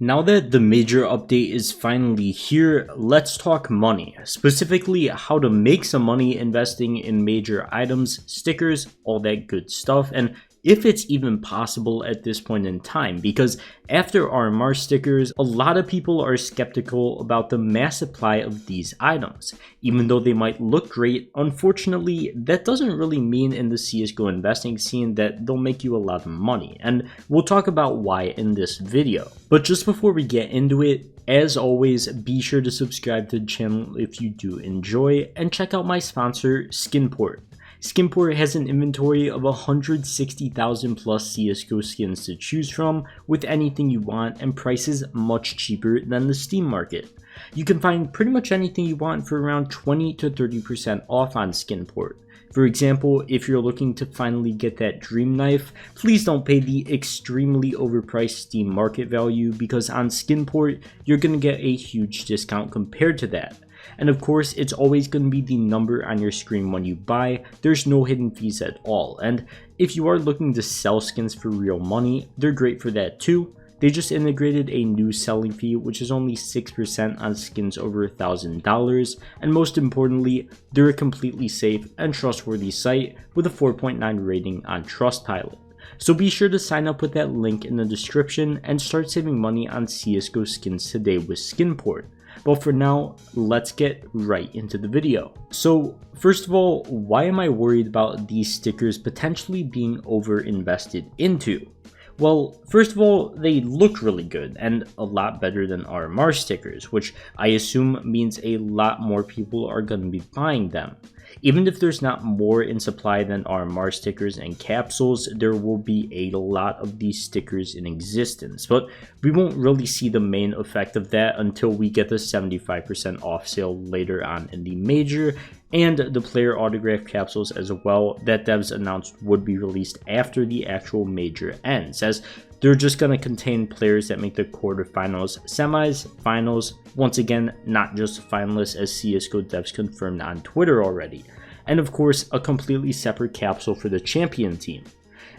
Now that the major update is finally here, let's talk money, specifically how to make some money investing in major items, stickers, all that good stuff, and if it's even possible at this point in time, because after RMR stickers, a lot of people are skeptical about the mass supply of these items. Even though they might look great, unfortunately, that doesn't really mean in the CSGO investing scene that they'll make you a lot of money, and we'll talk about why in this video. But just before we get into it, as always, be sure to subscribe to the channel if you do enjoy, and check out my sponsor, Skinport. Skinport has an inventory of 160,000 plus CSGO skins to choose from with anything you want and prices much cheaper than the Steam market. You can find pretty much anything you want for around 20 to 30% off on Skinport. For example, if you're looking to finally get that dream knife, please don't pay the extremely overpriced Steam market value because on Skinport, you're going to get a huge discount compared to that. And of course, it's always going to be the number on your screen when you buy. There's no hidden fees at all. And if you are looking to sell skins for real money, they're great for that too. They just integrated a new selling fee, which is only 6% on skins over $1,000. And most importantly, they're a completely safe and trustworthy site with a 4.9 rating on Trustpilot. So be sure to sign up with that link in the description and start saving money on CSGO skins today with Skinport. But for now, let's get right into the video. So first of all, why am I worried about these stickers potentially being over-invested into? Well, first of all, they look really good and a lot better than RMR stickers, which I assume means a lot more people are going to be buying them. Even if there's not more in supply than RMR stickers and capsules, there will be a lot of these stickers in existence, but we won't really see the main effect of that until we get the 75% off sale later on in the major, and the player autograph capsules as well that devs announced would be released after the actual major ends, as they're just going to contain players that make the quarterfinals, semis, finals, once again, not just finalists as CSGO devs confirmed on Twitter already, and of course, a completely separate capsule for the champion team.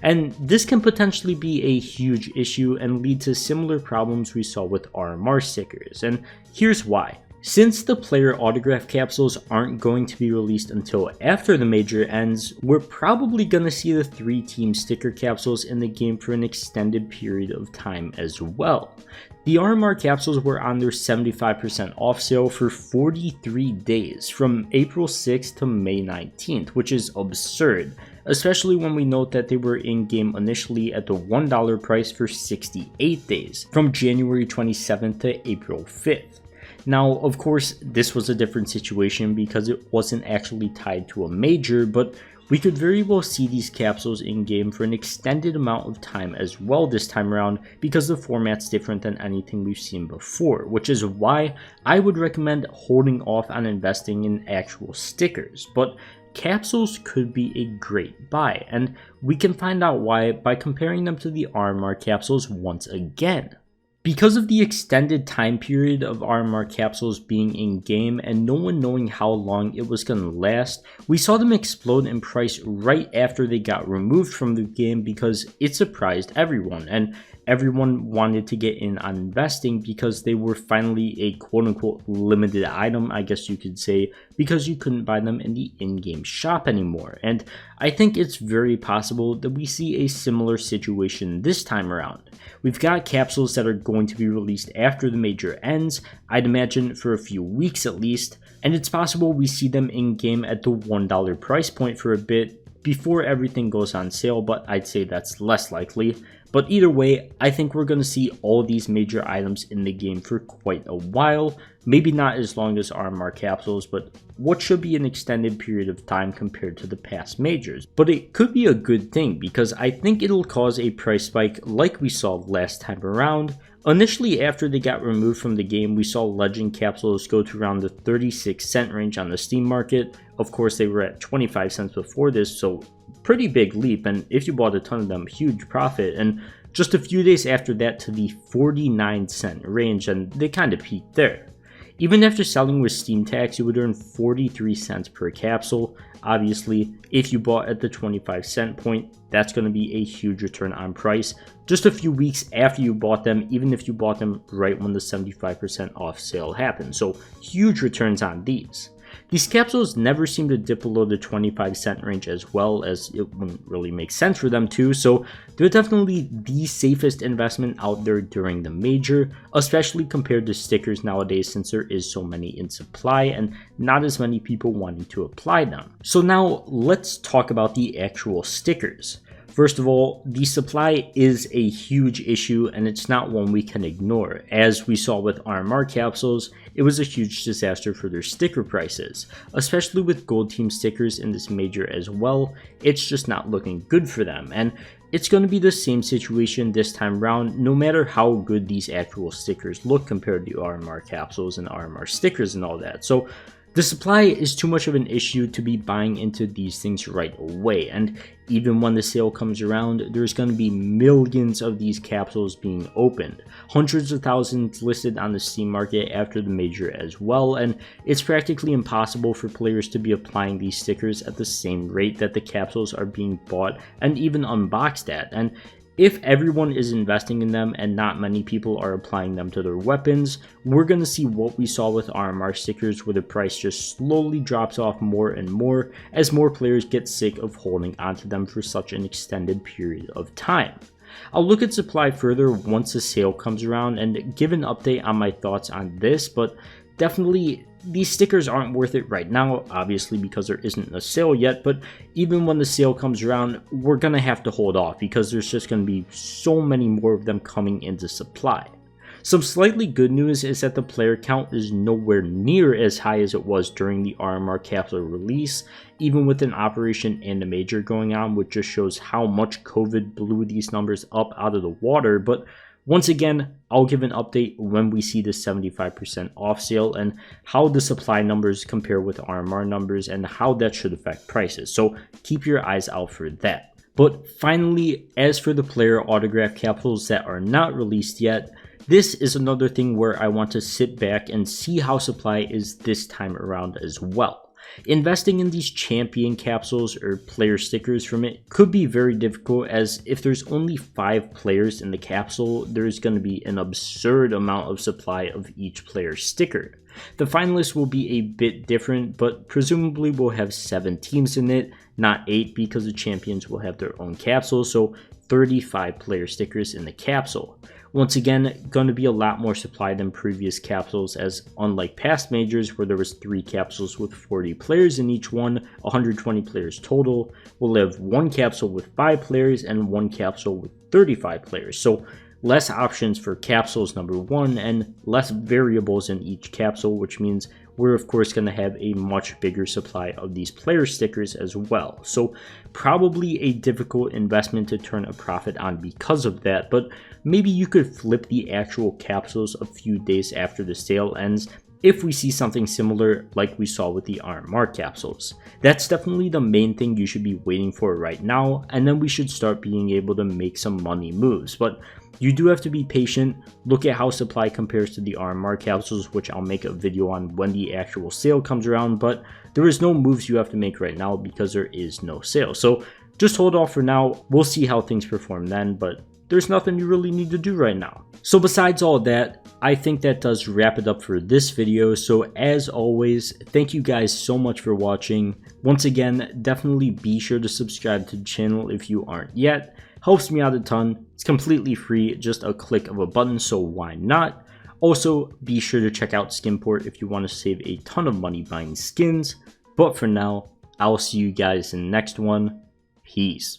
And this can potentially be a huge issue and lead to similar problems we saw with RMR stickers, and here's why. Since the player autograph capsules aren't going to be released until after the major ends, we're probably going to see the 3-team sticker capsules in the game for an extended period of time as well. The RMR capsules were on their 75% off sale for 43 days from April 6th to May 19th, which is absurd, especially when we note that they were in-game initially at the $1 price for 68 days from January 27th to April 5th. Now, of course, this was a different situation because it wasn't actually tied to a major, but we could very well see these capsules in-game for an extended amount of time as well this time around because the format's different than anything we've seen before, which is why I would recommend holding off on investing in actual stickers. But capsules could be a great buy, and we can find out why by comparing them to the RMR capsules once again. Because of the extended time period of RMR capsules being in-game and no one knowing how long it was going to last, we saw them explode in price right after they got removed from the game because it surprised everyone, and everyone wanted to get in on investing because they were finally a quote-unquote limited item, I guess you could say, because you couldn't buy them in the in-game shop anymore. And I think it's very possible that we see a similar situation this time around. We've got capsules that are going to be released after the major ends, I'd imagine for a few weeks at least, and it's possible we see them in-game at the $1 price point for a bit before everything goes on sale, but I'd say that's less likely. But either way, I think we're going to see all these major items in the game for quite a while. Maybe not as long as RMR capsules, but what should be an extended period of time compared to the past majors. But it could be a good thing because I think it'll cause a price spike like we saw last time around. Initially, after they got removed from the game, we saw legend capsules go to around the 36-cent range on the Steam market. Of course, they were at 25 cents before this, so pretty big leap, and if you bought a ton of them, huge profit. And just a few days after that to the 49-cent range, and they kind of peaked there. Even after selling with Steam tax, you would earn 43 cents per capsule. Obviously, if you bought at the 25-cent point, that's going to be a huge return on price just a few weeks after you bought them, even if you bought them right when the 75% off sale happened. So huge returns on these. These capsules never seem to dip below the 25-cent range, as well as it wouldn't really make sense for them to, so they're definitely the safest investment out there during the major, especially compared to stickers nowadays, since there is so many in supply and not as many people wanting to apply them. So now let's talk about the actual stickers. First of all, the supply is a huge issue, and it's not one we can ignore. As we saw with RMR capsules, it was a huge disaster for their sticker prices, especially with gold team stickers in this major as well. It's just not looking good for them, and it's going to be the same situation this time around, no matter how good these actual stickers look compared to RMR capsules and RMR stickers and all that. So the supply is too much of an issue to be buying into these things right away, and even when the sale comes around, there's going to be millions of these capsules being opened, hundreds of thousands listed on the Steam market after the major as well, and it's practically impossible for players to be applying these stickers at the same rate that the capsules are being bought and even unboxed at. And if everyone is investing in them and not many people are applying them to their weapons, we're going to see what we saw with RMR stickers, where the price just slowly drops off more and more as more players get sick of holding onto them for such an extended period of time. I'll look at supply further once the sale comes around and give an update on my thoughts on this, but definitely these stickers aren't worth it right now, obviously because there isn't a sale yet, but even when the sale comes around, we're going to have to hold off because there's just going to be so many more of them coming into supply. Some slightly good news is that the player count is nowhere near as high as it was during the RMR capsule release, even with an operation and a major going on, which just shows how much COVID blew these numbers up out of the water. But once again, I'll give an update when we see the 75% off sale and how the supply numbers compare with RMR numbers and how that should affect prices. So keep your eyes out for that. But finally, as for the player autograph capsules that are not released yet, this is another thing where I want to sit back and see how supply is this time around as well. Investing in these champion capsules or player stickers from it could be very difficult, as if there's only 5 players in the capsule, there's going to be an absurd amount of supply of each player sticker. The finalists will be a bit different, but presumably we'll have 7 teams in it, not 8, because the champions will have their own capsule, so 35 player stickers in the capsule. Once again, going to be a lot more supply than previous capsules, as unlike past majors where there was 3 capsules with 40 players in each one, 120 players total, we'll have 1 capsule with 5 players and 1 capsule with 35 players. So less options for capsules, number 1, and less variables in each capsule, which means we're of course going to have a much bigger supply of these player stickers as well. So probably a difficult investment to turn a profit on because of that, but maybe you could flip the actual capsules a few days after the sale ends if we see something similar like we saw with the RMR capsules. That's definitely the main thing you should be waiting for right now, and then we should start being able to make some money moves. But you do have to be patient, look at how supply compares to the RMR capsules, which I'll make a video on when the actual sale comes around, but there is no moves you have to make right now because there is no sale. So just hold off for now, we'll see how things perform then, but there's nothing you really need to do right now. So besides all that, I think that does wrap it up for this video. So as always, thank you guys so much for watching. Once again, definitely be sure to subscribe to the channel if you aren't yet. Helps me out a ton. It's completely free, just a click of a button, so why not? Also, be sure to check out Skinport if you want to save a ton of money buying skins. But for now, I'll see you guys in the next one. Peace.